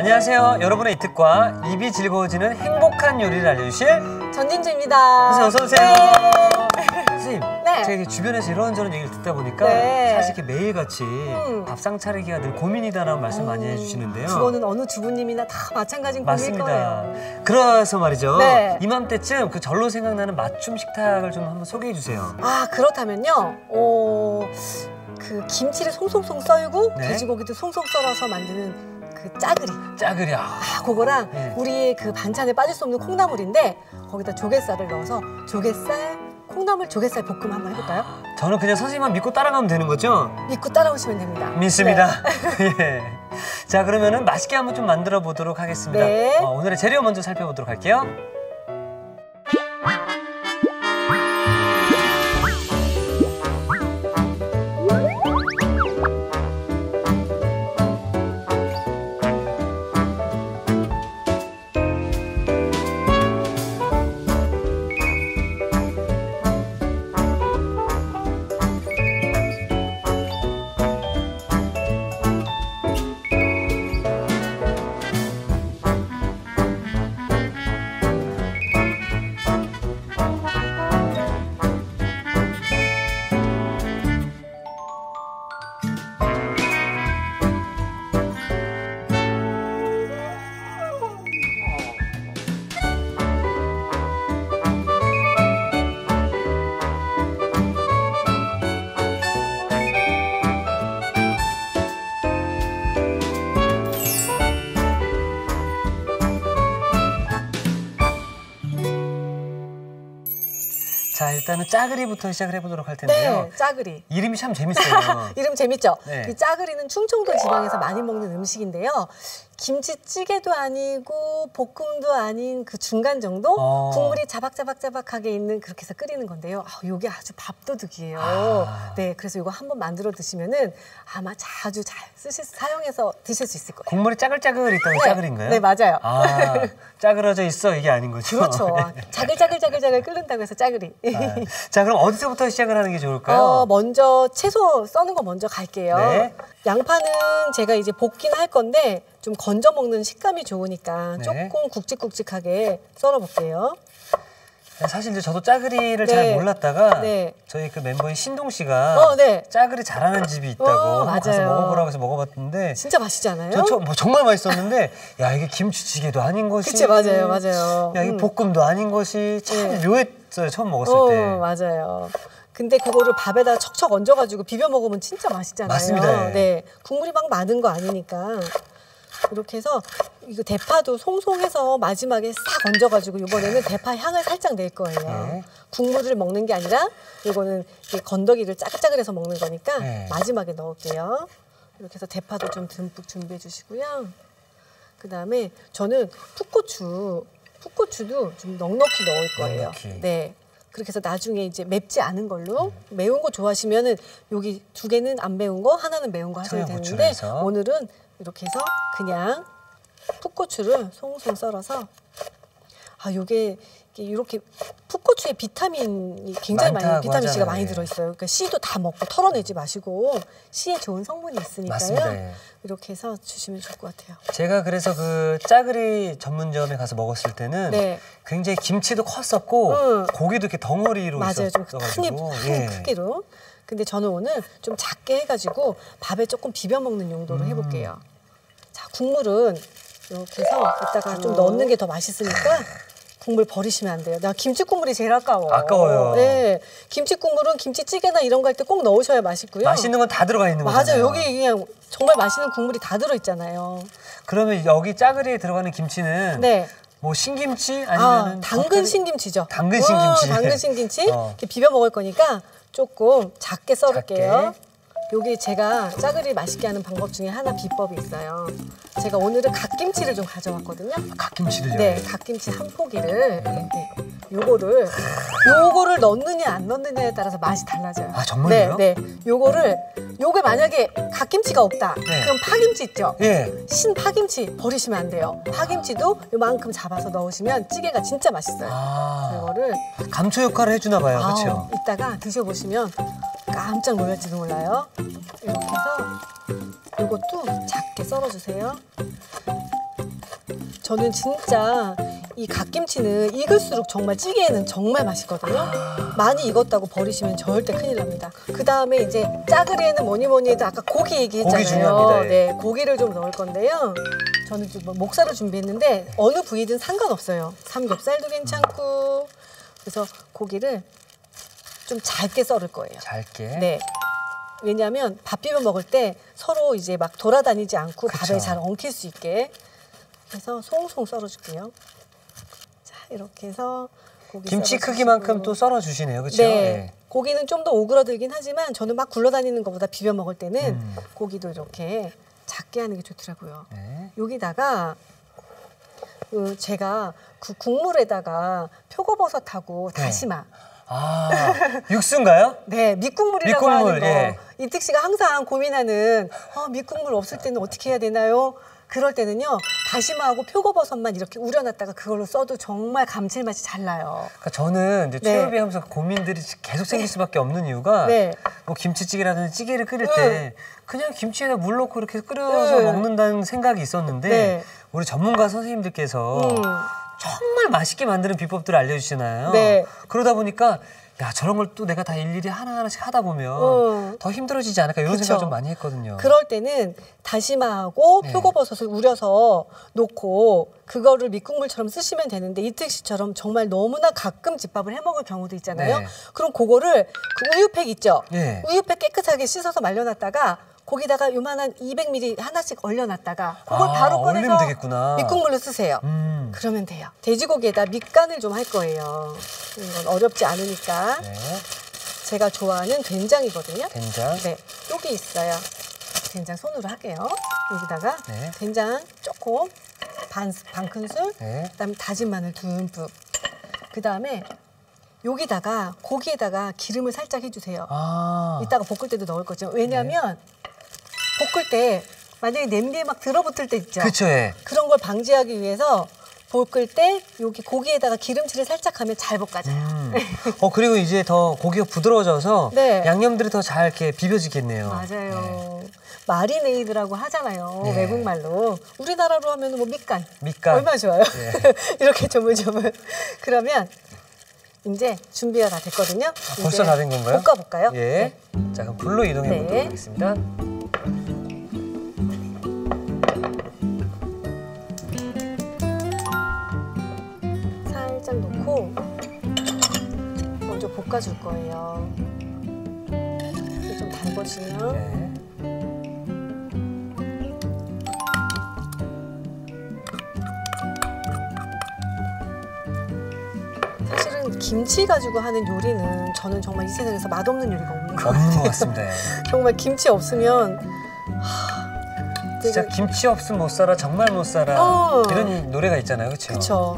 안녕하세요. 여러분의 이특과 입이 즐거워지는 행복한 요리를 알려주실 전진주입니다. 선생님 어서 오세요. 네. 선생님, 네. 제가 주변에서 이런저런 얘기를 듣다 보니까 네. 사실 이렇게 매일같이 밥상 차리기가 늘 고민이다라는 말씀 많이 해주시는데요. 그거는 어느 주부님이나 다 마찬가지인 고민일 거예요. 맞습니다. 그래서 말이죠. 네. 이맘때쯤 그 절로 생각나는 맞춤 식탁을 좀 한번 소개해 주세요. 아, 그렇다면요. 그 김치를 송송송 썰고 네. 돼지고기도 송송 썰어서 만드는 그 짜글이. 짜글이야. 아, 그거랑 네. 우리의 그 반찬에 빠질 수 없는 콩나물인데 거기다 조갯살을 넣어서 콩나물 조갯살 볶음 한번 해볼까요? 저는 그냥 선생님만 믿고 따라가면 되는 거죠? 믿고 따라오시면 됩니다. 믿습니다. 예. 자, 그러면은 맛있게 한번 좀 만들어 보도록 하겠습니다. 네. 오늘의 재료 먼저 살펴보도록 할게요. 자, 일단은 짜글이부터 시작을 해보도록 할 텐데요. 네, 짜글이. 이름이 참 재밌어요. 이름 재밌죠? 네. 이 짜글이는 충청도 지방에서 많이 먹는 음식인데요. 김치찌개도 아니고 볶음도 아닌 그 중간 정도? 국물이 자박자박하게 있는 그렇게 해서 끓이는 건데요. 이게 아주 밥도둑이에요. 네, 그래서 이거 한번 만들어 드시면은 아마 자주 잘 사용해서 드실 수 있을 거예요. 국물이 짜글짜글 있다고 네. 짜글인가요? 네, 맞아요. 짜글어져 있어 이게 아닌 거죠? 그렇죠. 자글자글 끓는다고 해서 짜글이. 자, 그럼 어디서부터 시작을 하는 게 좋을까요? 먼저 채소 써는 거 먼저 갈게요. 네. 양파는 제가 이제 볶긴 할 건데 좀 건져 먹는 식감이 좋으니까 네. 조금 굵직굵직하게 썰어 볼게요. 사실 이제 저도 짜글이를 네. 잘 몰랐다가 네. 저희 그 멤버인 신동 씨가 네. 짜글이 잘하는 집이 있다고 맞아요. 가서 먹어보라고 해서 먹어봤는데 진짜 맛있지 않아요? 정말 맛있었는데 야, 이게 김치찌개도 아닌 것이 그치, 맞아요. 야, 이게 볶음도 아닌 것이 참 네. 묘했어요. 처음 먹었을 때. 맞아요. 근데 그거를 밥에다 척척 얹어가지고 비벼 먹으면 진짜 맛있잖아요. 맞습니다. 네, 국물이 막 많은 거 아니니까. 이렇게 해서 이거 대파도 송송해서 마지막에 싹 얹어가지고 이번에는 대파 향을 살짝 낼 거예요. 네. 국물을 먹는 게 아니라 이거는 건더기를 짜글짜글해서 먹는 거니까 네. 마지막에 넣을게요. 이렇게 해서 대파도 좀 듬뿍 준비해 주시고요. 그다음에 저는 풋고추도 좀 넉넉히 넣을 거예요. 넉넉히. 네. 그렇게 해서 나중에 이제 맵지 않은 걸로 매운 거 좋아하시면은 여기 두 개는 안 매운 거, 하나는 매운 거 하셔야 청양고추를 되는데 해서. 오늘은 이렇게 해서 그냥 풋고추를 송송 썰어서 요게 이렇게 풋고추에 비타민이 굉장히 많이 많다고 비타민 C가 하잖아요. 많이 들어있어요. 그러니까 C도 다 먹고 털어내지 마시고 C에 좋은 성분이 있으니까요. 맞습니다. 예. 이렇게 해서 주시면 좋을 것 같아요. 제가 그래서 그 짜글이 전문점에 가서 먹었을 때는 네. 굉장히 김치도 컸었고 고기도 이렇게 덩어리로 맞아요. 좀 있었어가지고 큰 크기로. 근데 저는 오늘 좀 작게 해가지고 밥에 조금 비벼 먹는 용도로 해볼게요. 자, 국물은 이렇게 해서 이따가 좀 넣는 게 더 맛있으니까 국물 버리시면 안 돼요. 나 김치 국물이 제일 아까워요. 네, 김치 국물은 김치찌개나 이런 거 할 때 꼭 넣으셔야 맛있고요. 맛있는 건 다 들어가 있는 거잖아요. 맞아요. 여기 그냥 정말 맛있는 국물이 다 들어있잖아요. 그러면 여기 짜글이에 들어가는 김치는 네. 뭐 신김치 아니면 당근 신김치죠. 당근 신김치. 당근 신김치 이렇게 비벼 먹을 거니까 조금 작게 썰을게요. 여기 제가 짜글이 맛있게 하는 방법 중에 하나 비법이 있어요. 제가 오늘은 갓김치를 좀 가져왔거든요. 갓김치를요? 네, 갓김치 한 포기를 요거를 넣느냐 안 넣느냐에 따라서 맛이 달라져요. 아, 정말요? 네. 요게 만약에 갓김치가 없다. 그럼 파김치 있죠? 예. 신 파김치 버리시면 안 돼요. 파김치도 요만큼 잡아서 넣으시면 찌개가 진짜 맛있어요. 이거를 감초 역할을 해주나 봐요. 그렇죠? 이따가 드셔보시면 깜짝 놀랄지도 몰라요. 이렇게 해서 이것도 작게 썰어주세요. 저는 진짜 이 갓김치는 익을수록 정말 찌개에는 정말 맛있거든요. 많이 익었다고 버리시면 절대 큰일 납니다. 그 다음에 이제 짜글이에는 뭐니 해도 아까 고기 얘기했잖아요. 고기 중요합니다. 예. 네, 고기를 좀 넣을 건데요. 저는 좀 목살을 준비했는데 어느 부위든 상관없어요. 삼겹살도 괜찮고. 그래서 고기를 좀 잘게 썰을 거예요. 잘게. 네. 왜냐하면 밥 비벼 먹을 때 서로 이제 막 돌아다니지 않고 그쵸. 밥에 잘 엉킬 수 있게 해서 송송 썰어줄게요. 자, 이렇게 해서 고기 김치 썰어주시고. 크기만큼 또 썰어 주시네요, 그렇죠? 네. 고기는 좀 더 오그라들긴 하지만 저는 막 굴러다니는 것보다 비벼 먹을 때는 고기도 이렇게 작게 하는 게 좋더라고요. 네. 여기다가 제가 그 국물에다가 표고버섯하고 다시마. 아, 육수인가요? 네, 밑국물이라고 밑국물, 하는 거. 예. 이특 씨가 항상 고민하는 밑국물 없을 때는 어떻게 해야 되나요? 그럴 때는요, 다시마하고 표고버섯만 이렇게 우려놨다가 그걸로 써도 정말 감칠맛이 잘 나요. 그러니까 저는 이제 네. 최유비 하면서 고민들이 계속 생길 수밖에 없는 이유가 네. 뭐 김치찌개라든지 찌개를 끓일 때 그냥 김치에다 물 넣고 이렇게 끓여서 먹는다는 생각이 있었는데 네. 우리 전문가 선생님들께서 정말 맛있게 만드는 비법들을 알려주시잖아요. 네. 그러다 보니까 야 저런 걸 또 내가 다 일일이 하나하나씩 하다 보면 더 힘들어지지 않을까 이런 그쵸. 생각을 좀 많이 했거든요. 그럴 때는 다시마하고 네. 표고버섯을 우려서 놓고 그거를 밑국물처럼 쓰시면 되는데 이특 씨처럼 정말 너무나 가끔 집밥을 해 먹을 경우도 있잖아요. 네. 그럼 그거를 그 우유팩 있죠? 네. 우유팩 깨끗하게 씻어서 말려놨다가 거기다가 요만한 200ml 하나씩 얼려놨다가 그걸 바로 얼리면 꺼내서 되겠구나. 밑국물로 쓰세요. 그러면 돼요. 돼지고기에다 밑간을 좀 할 거예요. 이건 어렵지 않으니까. 네. 제가 좋아하는 된장이거든요. 된장. 네, 여기 있어요. 된장 손으로 할게요. 여기다가 네. 된장 조금 반 큰술, 네. 그다음에 다진 마늘 듬뿍. 그다음에 여기다가 고기에다가 기름을 살짝 해주세요. 아. 이따가 볶을 때도 넣을 거죠. 왜냐하면 볶을 때 만약에 냄비에 막 들어붙을 때 있죠. 그쵸, 예. 그런 걸 방지하기 위해서 볶을 때 여기 고기에다가 기름칠을 살짝 하면 잘 볶아져요. 그리고 이제 더 고기가 부드러워져서 네. 양념들이 더 잘 이렇게 비벼지겠네요. 맞아요. 마리네이드라고 하잖아요. 네. 외국말로. 우리나라로 하면 뭐 밑간. 밑간. 얼마나 좋아요. 네. 이렇게 조물조물. 그러면 이제 준비가 다 됐거든요. 벌써 다 된 건가요? 볶아볼까요? 예. 자, 그럼 불로 이동해 네. 보도록 하겠습니다. 살짝 넣고 먼저 볶아줄 거예요. 이게 좀 달궈지면 네. 사실은 김치 가지고 하는 요리는 저는 정말 이 세상에서 맛없는 요리가 없는 것 없는 것 같아요. 같습니다. 예. 정말 김치 없으면 진짜 김치 없으면 못 살아, 정말 못 살아. 이런 노래가 있잖아요, 그렇죠? 그렇죠.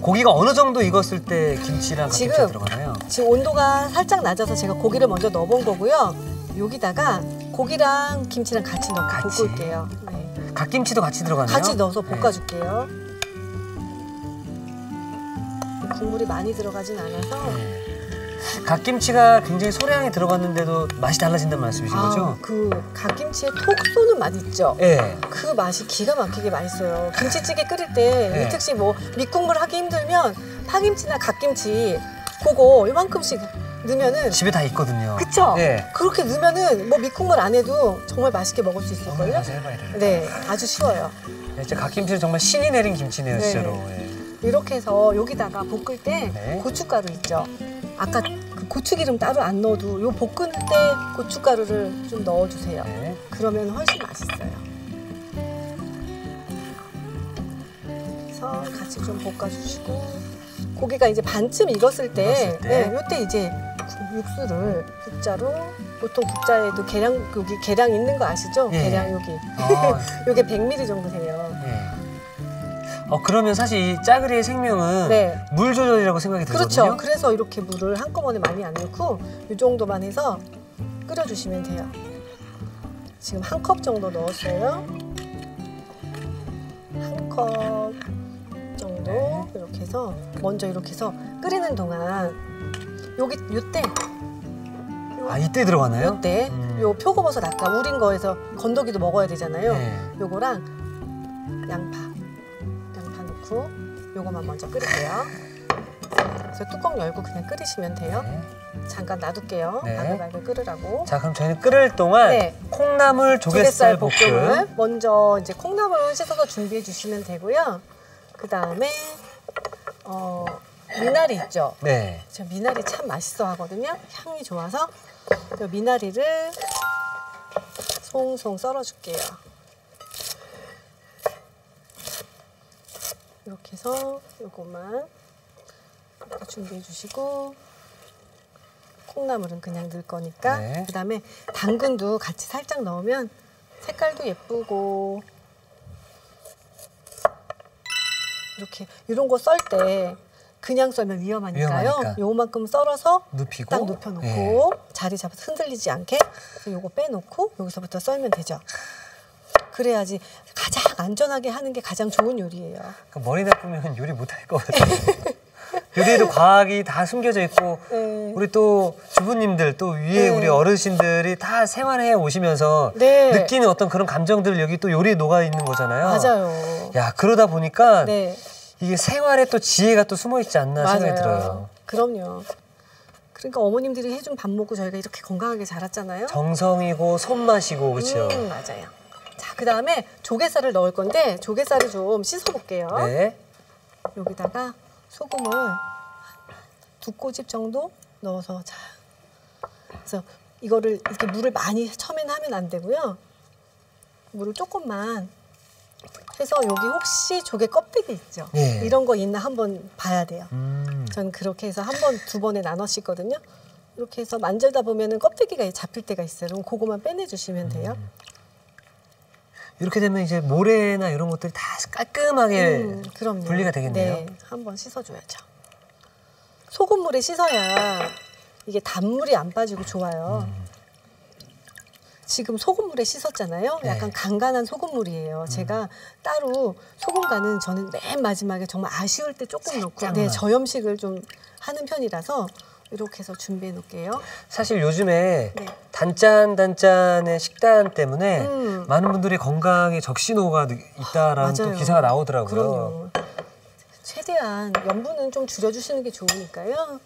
고기가 어느 정도 익었을 때 김치랑 지금 갓김치가 들어가나요? 지금 온도가 살짝 낮아서 제가 고기를 먼저 넣어본 거고요. 여기다가 고기랑 김치랑 같이 넣고 같이? 볶을게요. 네. 갓김치도 같이 들어가나요? 같이 넣어서 네. 볶아줄게요. 국물이 많이 들어가진 않아서 네. 갓김치가 굉장히 소량이 들어갔는데도 맛이 달라진다는 말씀이신 거죠? 그 갓김치의 톡 쏘는 맛 있죠? 예. 그 맛이 기가 막히게 맛있어요. 김치찌개 끓일 때 네. 이특 씨 뭐 밑국물 하기 힘들면 파김치나 갓김치 그거 이만큼씩 넣으면은 집에 다 있거든요. 그쵸? 예. 그렇게 넣으면은 뭐 밑국물 안 해도 정말 맛있게 먹을 수 있을걸요? 가서 해봐야 돼요. 네, 아주 쉬워요. 진짜 갓김치는 정말 신이 내린 김치네요, 네. 진짜로. 예. 이렇게 해서 여기다가 볶을 때 네. 고춧가루 있죠? 아까 그 고추기름 따로 안 넣어도 요 볶을 때 고춧가루를 좀 넣어주세요. 네. 그러면 훨씬 맛있어요. 그래서 같이 좀 볶아주시고 고기가 이제 반쯤 익었을 때, 익었을 때. 네, 요때 이제 육수를 국자로 보통 국자에도 계량 여기 계량 있는 거 아시죠? 예. 계량 여기 아, 요게 100ml 정도 돼요. 예. 그러면 사실 이 짜글이의 생명은 네. 물 조절이라고 생각이 들거든요. 그렇죠. 그래서 이렇게 물을 한꺼번에 많이 안 넣고 이 정도만 해서 끓여주시면 돼요. 지금 한 컵 정도 넣었어요. 한 컵 정도 네. 이렇게 해서 먼저 이렇게 해서 끓이는 동안 여기 요때 아, 이때 들어가나요? 요때 요 표고버섯 아까 우린 거에서 건더기도 먹어야 되잖아요. 네. 요거랑 양파 넣고 요거만 먼저 끓일게요. 그래서 뚜껑 열고 그냥 끓이시면 돼요. 네. 잠깐 놔둘게요. 네. 바글바글 끓으라고. 자, 그럼 저희는 끓을 동안 네. 콩나물 조갯살 볶음을 볶음. 먼저 이제 콩나물 씻어서 준비해 주시면 되고요. 그 다음에 미나리 있죠. 네. 저 미나리 참 맛있어 하거든요. 향이 좋아서 그 미나리를 송송 썰어줄게요. 이렇게 해서 요것만 이렇게 준비해 주시고 콩나물은 그냥 넣을 거니까 네. 그 다음에 당근도 같이 살짝 넣으면 색깔도 예쁘고 이렇게 이런 거 썰 때 그냥 썰면 위험하니까요. 위험하니까. 요만큼 썰어서 눕히고. 딱 눕혀놓고 네. 자리 잡아서 흔들리지 않게 그래서 요거 빼놓고 여기서부터 썰면 되죠. 그래야지 가장 안전하게 하는 게 가장 좋은 요리예요. 그러니까 머리 나쁘면 요리 못할 것 같아요. 요리에도 과학이 다 숨겨져 있고 네. 우리 또 주부님들 또 위에 네. 우리 어르신들이 다 생활해 오시면서 네. 느끼는 어떤 그런 감정들을 여기 또 요리에 녹아 있는 거잖아요. 맞아요. 야, 그러다 보니까 네. 이게 생활에 또 지혜가 또 숨어 있지 않나 생각이 맞아요. 들어요. 그럼요. 그러니까 어머님들이 해준 밥 먹고 저희가 이렇게 건강하게 자랐잖아요. 정성이고 손맛이고 그렇죠. 맞아요. 자, 그 다음에 조갯살을 넣을 건데 조갯살을 좀 씻어볼게요. 네. 여기다가 소금을 2꼬집 정도 넣어서 자, 그래서 이거를 이렇게 물을 많이 처음에는 하면 안 되고요. 물을 조금만 해서 여기 혹시 조개 껍데기 있죠? 예. 이런 거 있나 한번 봐야 돼요. 음. 전 그렇게 해서 한 번, 2번에 나눠 씻거든요. 이렇게 해서 만들다 보면은 껍데기가 잡힐 때가 있어요. 그럼 그거만 빼내주시면 돼요. 이렇게 되면 이제 모래나 이런 것들이 다 깔끔하게 그럼요. 분리가 되겠네요. 네, 한번 씻어줘야죠. 소금물에 씻어야 이게 단물이 안 빠지고 좋아요. 지금 소금물에 씻었잖아요. 네. 약간 간간한 소금물이에요. 제가 따로 소금간은 저는 맨 마지막에 정말 아쉬울 때 조금 넣고 살짝만. 저염식을 좀 하는 편이라서 이렇게 해서 준비해 놓을게요. 사실 요즘에 네. 단짠단짠의 식단 때문에 음. 많은 분들이 건강에 적신호가 있다라는 또 맞아요. 기사가 나오더라고요. 그럼요. 최대한 염분은 좀 줄여주시는 게 좋으니까요.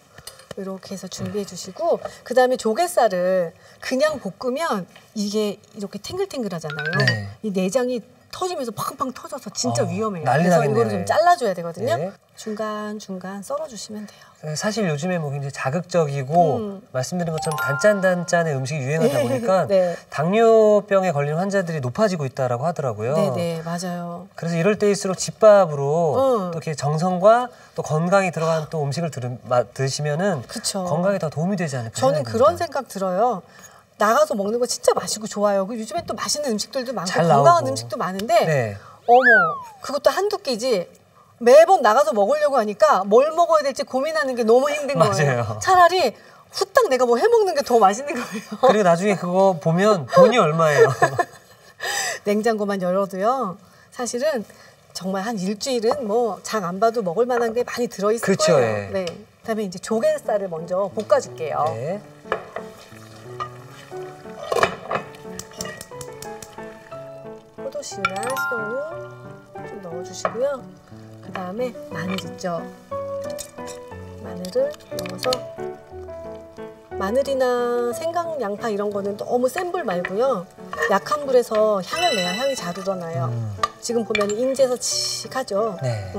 이렇게 해서 준비해 주시고 그 다음에 조갯살을 그냥 볶으면 이게 이렇게 탱글탱글하잖아요. 네. 이 내장이 터지면서 팡팡 터져서 진짜 위험해요. 난리 그래서 나겠네요. 이거를 좀 잘라줘야 되거든요. 네. 중간중간 썰어주시면 돼요. 사실 요즘에 뭐 굉장히 자극적이고 말씀드린 것처럼 단짠단짠의 음식이 유행하다 보니까 네. 당뇨병에 걸린 환자들이 높아지고 있다라고 하더라고요. 네네, 맞아요. 그래서 이럴 때일수록 집밥으로 또 응. 이렇게 정성과 또 건강이 들어간 또 음식을 드시면은 그쵸. 건강에 더 도움이 되지 않을까 저는 생각이 그런 듭니다. 생각 들어요. 나가서 먹는 거 진짜 맛있고 좋아요. 요즘에 또 맛있는 음식들도 많고 잘 건강한 나오고. 음식도 많은데 네. 어머, 그것도 한두 끼지. 매번 나가서 먹으려고 하니까 뭘 먹어야 될지 고민하는 게 너무 힘든 거예요. 맞아요. 차라리 후딱 내가 뭐 해먹는 게 더 맛있는 거예요. 그리고 나중에 그거 보면 돈이 얼마예요? 냉장고만 열어도요. 사실은 정말 한 일주일은 뭐 장 안 봐도 먹을 만한 게 많이 들어있을 그쵸, 거예요. 예. 네. 그다음에 이제 조갯살을 먼저 볶아줄게요. 네. 포도씨나 식용유 좀 넣어주시고요. 그 다음에 마늘 있죠. 마늘을 넣어서 마늘이나 생강, 양파 이런 거는 너무 센 불 말고요. 약한 불에서 향을 내야 향이 잘 우러나요. 지금 보면 인제서 칙하죠. 네.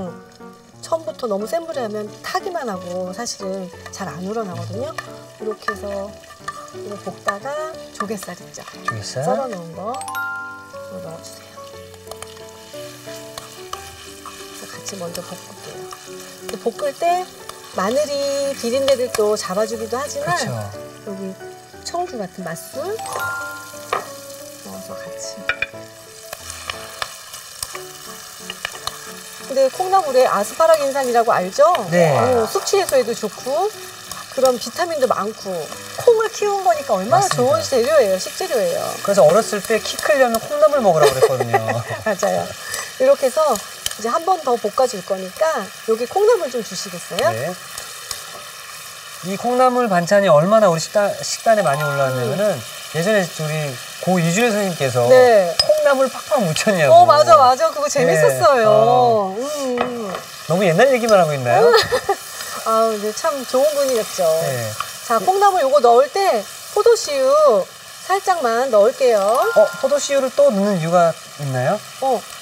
처음부터 너무 센 불에 하면 타기만 하고 사실은 잘 안 우러나거든요. 이렇게 해서 이거 볶다가 조갯살 있죠. 조갯살. 썰어놓은 거 이거 넣어주세요. 그래서 같이 먼저 볶을게요. 볶을 때 마늘이 비린내를 또 잡아주기도 하지만 그렇죠. 여기 청주 같은 맛술 넣어서 같이. 근데 콩나물에 아스파라긴산이라고 알죠? 네. 숙취해소에도 좋고 그런 비타민도 많고 콩을 키운 거니까 얼마나 맞습니다. 좋은 재료예요, 식재료예요. 그래서 어렸을 때 키 크려면 콩나물 먹으라고 그랬거든요. 맞아요. 이렇게 해서 이제 한 번 더 볶아줄 거니까 여기 콩나물 좀 주시겠어요? 네. 이 콩나물 반찬이 얼마나 우리 식단에 많이 올라왔냐면은 예전에 우리 고 이준혜 선생님께서 네. 콩나물 팍팍 묻혔냐고. 맞아. 그거 재밌었어요. 너무 옛날 얘기만 하고 있나요? 아, 근데 참 좋은 분이었죠. 네. 자, 콩나물 요거 넣을 때 포도씨유 살짝만 넣을게요. 포도씨유를 또 넣는 이유가 있나요?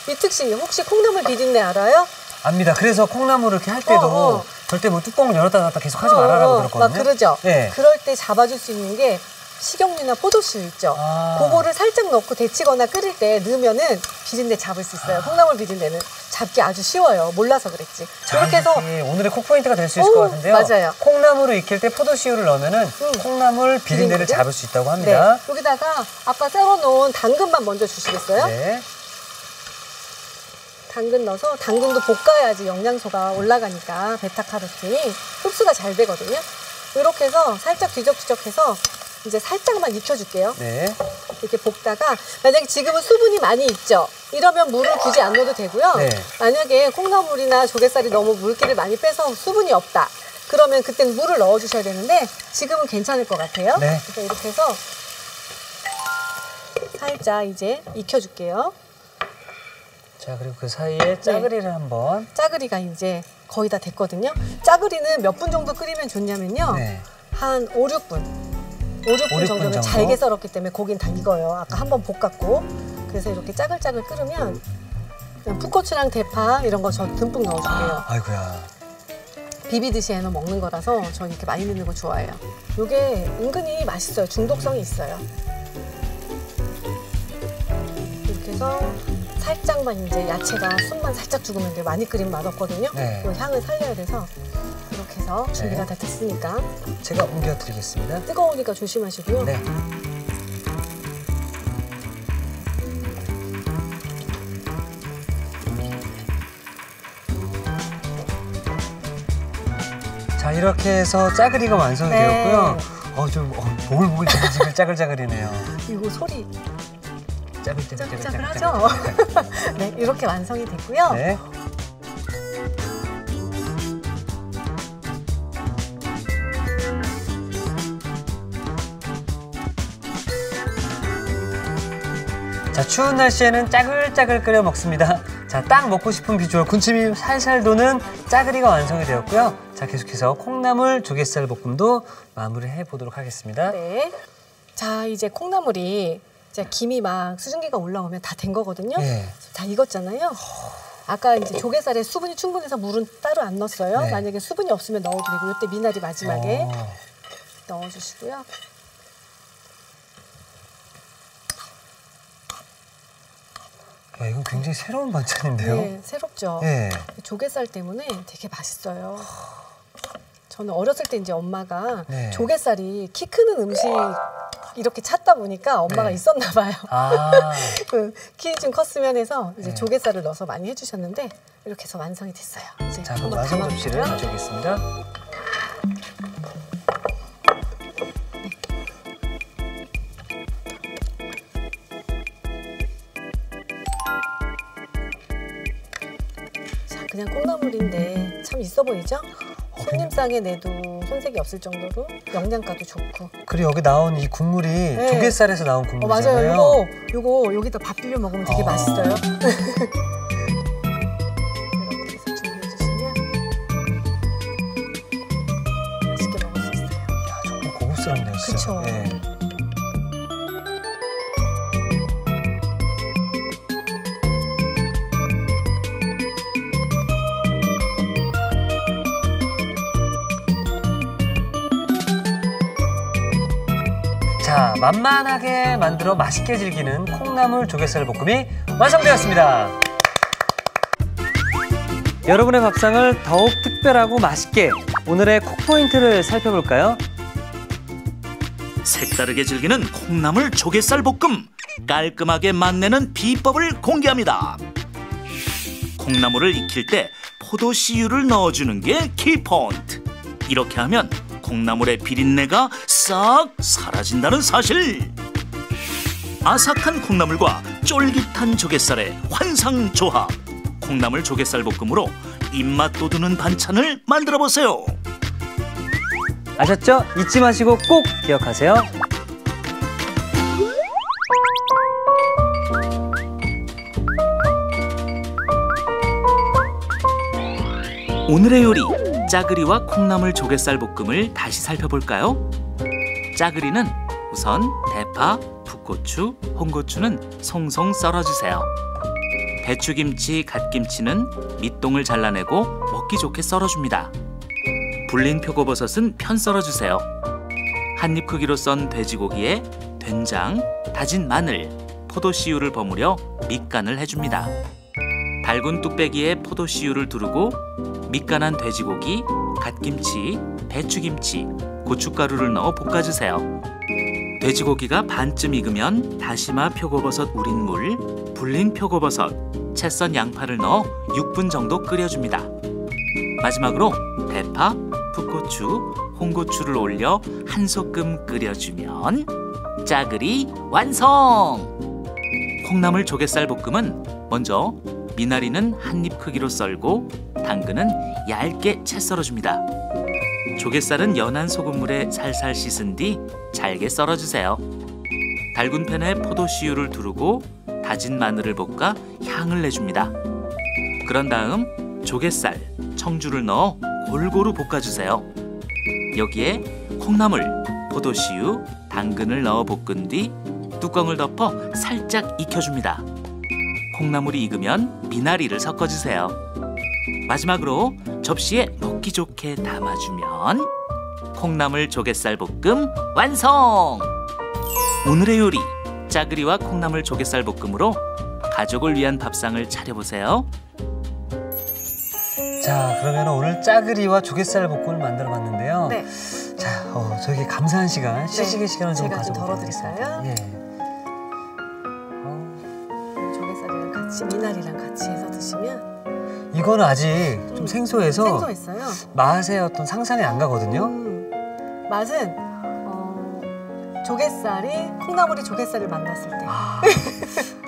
이특 씨, 혹시 콩나물 비린내 알아요? 압니다. 그래서 콩나물을 이렇게 할 때도 절대 뭐 뚜껑을 열었다 닫았다 계속 하지 말아라고 들었거든요. 막 그러죠? 네. 그럴 때 잡아줄 수 있는 게 식용유나 포도씨유 있죠? 그거를 살짝 넣고 데치거나 끓일 때 넣으면은 비린내 잡을 수 있어요. 콩나물 비린내는 잡기 아주 쉬워요. 몰라서 그랬지. 이렇게 해서 오늘의 콕포인트가 될 수 있을 것 같은데요. 맞아요. 콩나물을 익힐 때 포도씨유를 넣으면은 콩나물 비린내를 잡을 수 있다고 합니다. 네. 여기다가 아까 썰어놓은 당근만 먼저 주시겠어요? 네. 당근 넣어서 당근도 볶아야지 영양소가 올라가니까 베타카로틴이 흡수가 잘 되거든요. 이렇게 해서 살짝 뒤적뒤적해서 이제 살짝만 익혀줄게요. 네. 이렇게 볶다가 만약에 지금은 수분이 많이 있죠. 이러면 물을 굳이 안 넣어도 되고요. 네. 만약에 콩나물이나 조갯살이 너무 물기를 많이 빼서 수분이 없다. 그러면 그때는 물을 넣어주셔야 되는데 지금은 괜찮을 것 같아요. 네. 그래서 이렇게 해서 살짝 이제 익혀줄게요. 자, 그리고 그 사이에 짜글이를 한번. 짜글이가 이제 거의 다 됐거든요. 짜글이는 몇 분 정도 끓이면 좋냐면요. 네. 한 5, 6분. 5, 6분 정도면 잘게 썰었기 때문에 고긴 다 익어요. 아까 한번 볶았고. 그래서 이렇게 짜글짜글 끓으면 그냥 풋고추랑 대파 이런 거 저 듬뿍 넣어줄게요. 아이고야. 비비듯이 해서 먹는 거라서 저는 이렇게 많이 넣는 거 좋아해요. 이게 은근히 맛있어요. 중독성이 있어요. 이렇게 해서 살짝만 이제 야채가 숨만 살짝 죽으면 돼요. 많이 끓이면 맛없거든요. 네. 그 향을 살려야 돼서 이렇게 해서 준비가 다 됐으니까 제가 옮겨드리겠습니다. 뜨거우니까 조심하시고요. 네. 자, 이렇게 해서 짜글이가 완성이 되었고요. 좀 보글보글 짜글짜글이네요. 이거 소리 짜글짜글 짜글하죠? 네, 이렇게 완성이 됐고요. 네. 자, 추운 날씨에는 짜글짜글 끓여 먹습니다. 자, 딱 먹고 싶은 비주얼 군침이 살살 도는 짜글이가 완성이 되었고요. 자, 계속해서 콩나물 조갯살 볶음도 마무리해 보도록 하겠습니다. 네. 자, 이제 콩나물이 이제 김이 막 수증기가 올라오면 다 된 거거든요. 네. 다 익었잖아요. 아까 이제 조갯살에 수분이 충분해서 물은 따로 안 넣었어요. 네. 만약에 수분이 없으면 넣어도 되고 이때 미나리 마지막에 넣어주시고요. 야, 이건 굉장히 새로운 반찬인데요. 네, 새롭죠. 네. 조갯살 때문에 되게 맛있어요. 저는 어렸을 때 이제 엄마가 네. 조갯살이 키 크는 음식 이렇게 찾다 보니까 엄마가 네. 있었나 봐요. 키 좀 컸으면 해서 이제 네. 조갯살을 넣어서 많이 해주셨는데 이렇게 해서 완성이 됐어요. 이제 자, 그럼 한번 완성 접시를 담아볼까요? 가져오겠습니다. 자, 그냥 콩나물인데 참 있어 보이죠? 손님상에 내도 손색이 없을 정도로 영양가도 좋고. 그리고 여기 나온 이 국물이 조갯살에서 나온 국물이잖아요. 맞아요. 요거 여기다 밥 비벼 먹으면 되게 맛있어요. 이렇게 해서 준비해 주시면 맛있게 먹을 수 있어요. 야, 조금 고급스럽네요, 진짜. 그쵸. 네. 자, 만만하게 만들어 맛있게 즐기는 콩나물 조갯살 볶음이 완성되었습니다. 여러분의 밥상을 더욱 특별하고 맛있게 오늘의 콕포인트를 살펴볼까요? 색다르게 즐기는 콩나물 조갯살 볶음, 깔끔하게 맛내는 비법을 공개합니다. 콩나물을 익힐 때 포도씨유를 넣어주는 게 키포인트. 이렇게 하면 콩나물의 비린내가 싹 사라진다는 사실. 아삭한 콩나물과 쫄깃한 조갯살의 환상조합. 콩나물 조갯살 볶음으로 입맛 돋우는 반찬을 만들어보세요. 아셨죠? 잊지 마시고 꼭 기억하세요. 오늘의 요리, 짜글이와 콩나물 조갯살 볶음을 다시 살펴볼까요? 짜글이는 우선 대파, 풋고추, 홍고추는 송송 썰어주세요. 배추김치, 갓김치는 밑동을 잘라내고 먹기 좋게 썰어줍니다. 불린 표고버섯은 편 썰어주세요. 한입 크기로 썬 돼지고기에 된장, 다진 마늘, 포도씨유를 버무려 밑간을 해줍니다. 달군 뚝배기에 포도씨유를 두르고 밑간한 돼지고기, 갓김치, 배추김치, 고춧가루를 넣어 볶아주세요. 돼지고기가 반쯤 익으면 다시마 표고버섯 우린 물, 불린 표고버섯, 채 썬 양파를 넣어 6분 정도 끓여줍니다. 마지막으로 대파, 풋고추, 홍고추를 올려 한 소끔 끓여주면 짜글이 완성! 콩나물 조갯살 볶음은 먼저 미나리는 한입 크기로 썰고 당근은 얇게 채 썰어줍니다. 조갯살은 연한 소금물에 살살 씻은 뒤 잘게 썰어주세요. 달군 팬에 포도씨유를 두르고 다진 마늘을 볶아 향을 내줍니다. 그런 다음 조갯살, 청주를 넣어 골고루 볶아주세요. 여기에 콩나물, 포도씨유, 당근을 넣어 볶은 뒤 뚜껑을 덮어 살짝 익혀줍니다. 콩나물이 익으면 미나리를 섞어주세요. 마지막으로 접시에 먹기 좋게 담아주면 콩나물 조갯살 볶음 완성! 오늘의 요리, 짜글이와 콩나물 조갯살 볶음으로 가족을 위한 밥상을 차려보세요. 자, 그러면 오늘 짜글이와 조갯살 볶음을 만들어봤는데요. 네. 자, 저에게 감사한 시간, 시식의 시간을 좀 제가 좀 가져보도록 하겠습니다. 덜어드릴까요? 예. 조갯살이랑 같이 미나리랑 같이 해서 드시면 이거는 아직 좀 생소해서 생소했어요. 맛의 어떤 상상이 안 가거든요. 맛은 조갯살이 콩나물이 조갯살을 만났을 때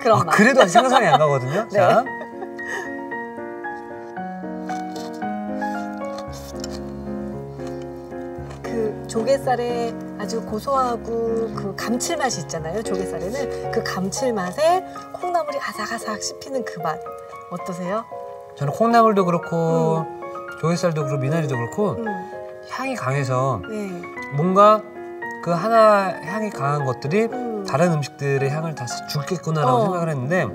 그런 맛. 그래도 아직 상상이 안 가거든요. 네. 자, 그 조갯살에 아주 고소하고 그 감칠맛이 있잖아요. 조갯살에는 그 감칠맛에 콩나물이 아삭아삭 씹히는 그 맛 어떠세요? 저는 콩나물도 그렇고 조갯살도 그렇고 미나리도 그렇고 향이 강해서 네. 뭔가 그 하나 향이 강한 것들이 다른 음식들의 향을 다 죽겠구나라고 생각을 했는데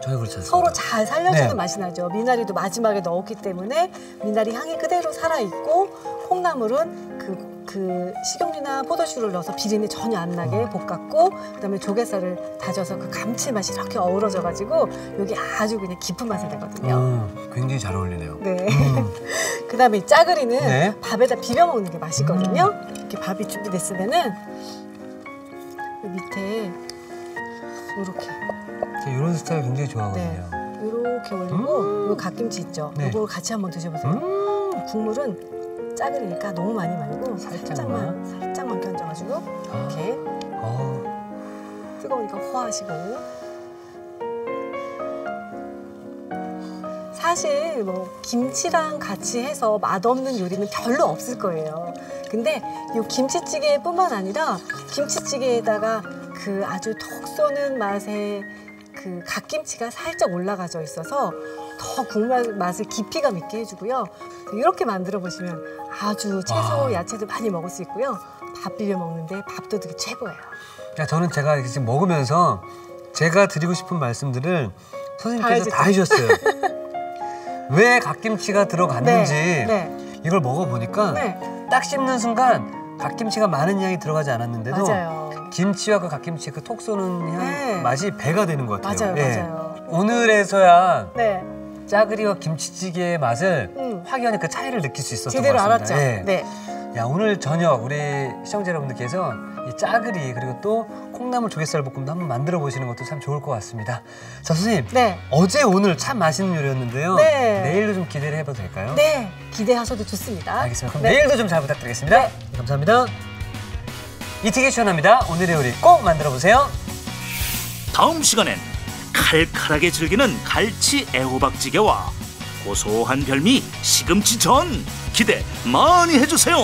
전혀 그렇지 않습니다. 서로 잘 살려주는 네. 맛이 나죠. 미나리도 마지막에 넣었기 때문에 미나리 향이 그대로 살아있고 콩나물은 그 식용유나 포도씨를 넣어서 비린내 전혀 안 나게 볶았고 그다음에 조갯살을 다져서 그 감칠맛이 이렇게 어우러져가지고 여기 아주 그냥 깊은 맛이 되거든요. 굉장히 잘 어울리네요. 네. 그다음에 이 짜글이는 네. 밥에다 비벼 먹는 게 맛있거든요. 이렇게 밥이 준비됐으면은 이 밑에 이렇게 이런 스타일 굉장히 좋아하거든요. 네. 이렇게 올리고 요 갓김치 있죠. 네. 이걸 같이 한번 드셔보세요. 국물은 짜글이니까 너무 많이 말고 살짝만 견져가지고 이렇게 뜨거우니까 호하시고. 사실 뭐 김치랑 같이 해서 맛없는 요리는 별로 없을 거예요. 근데 이 김치찌개뿐만 아니라 김치찌개에다가 그 아주 톡 쏘는 맛의 그 갓김치가 살짝 올라가져 있어서 더 국물 맛을 깊이감 있게 해주고요. 이렇게 만들어 보시면 아주 채소, 야채도 많이 먹을 수 있고요. 밥 비벼 먹는데 밥도둑이 최고예요. 저는 제가 이렇게 지금 먹으면서 제가 드리고 싶은 말씀들을 선생님께서 다 해주셨어요. 왜 갓김치가 들어갔는지 이걸 먹어보니까 딱 씹는 순간 갓김치가 많은 양이 들어가지 않았는데도 맞아요. 김치와 그 갓김치 그 톡 쏘는 향 맛이 배가 되는 것 같아요. 맞아요. 오늘에서야 짜글이와 김치찌개의 맛을 확연히 그 차이를 느낄 수 있었던 제대로 것 같습니다. 알았죠. 네. 야, 오늘 저녁 우리 시청자 여러분들께서 이 짜글이 그리고 또 콩나물 조갯살 볶음도 한번 만들어 보시는 것도 참 좋을 것 같습니다. 자, 선생님. 어제 오늘 참 맛있는 요리였는데요. 내일도 좀 기대를 해봐도 될까요? 네, 기대하셔도 좋습니다. 알겠습니다. 그럼 내일도 좀 잘 부탁드리겠습니다. 감사합니다. 이티게 시원합니다. 오늘의 요리 꼭 만들어 보세요. 다음 시간엔 칼칼하게 즐기는 갈치 애호박찌개와 고소한 별미 시금치전 기대 많이 해주세요.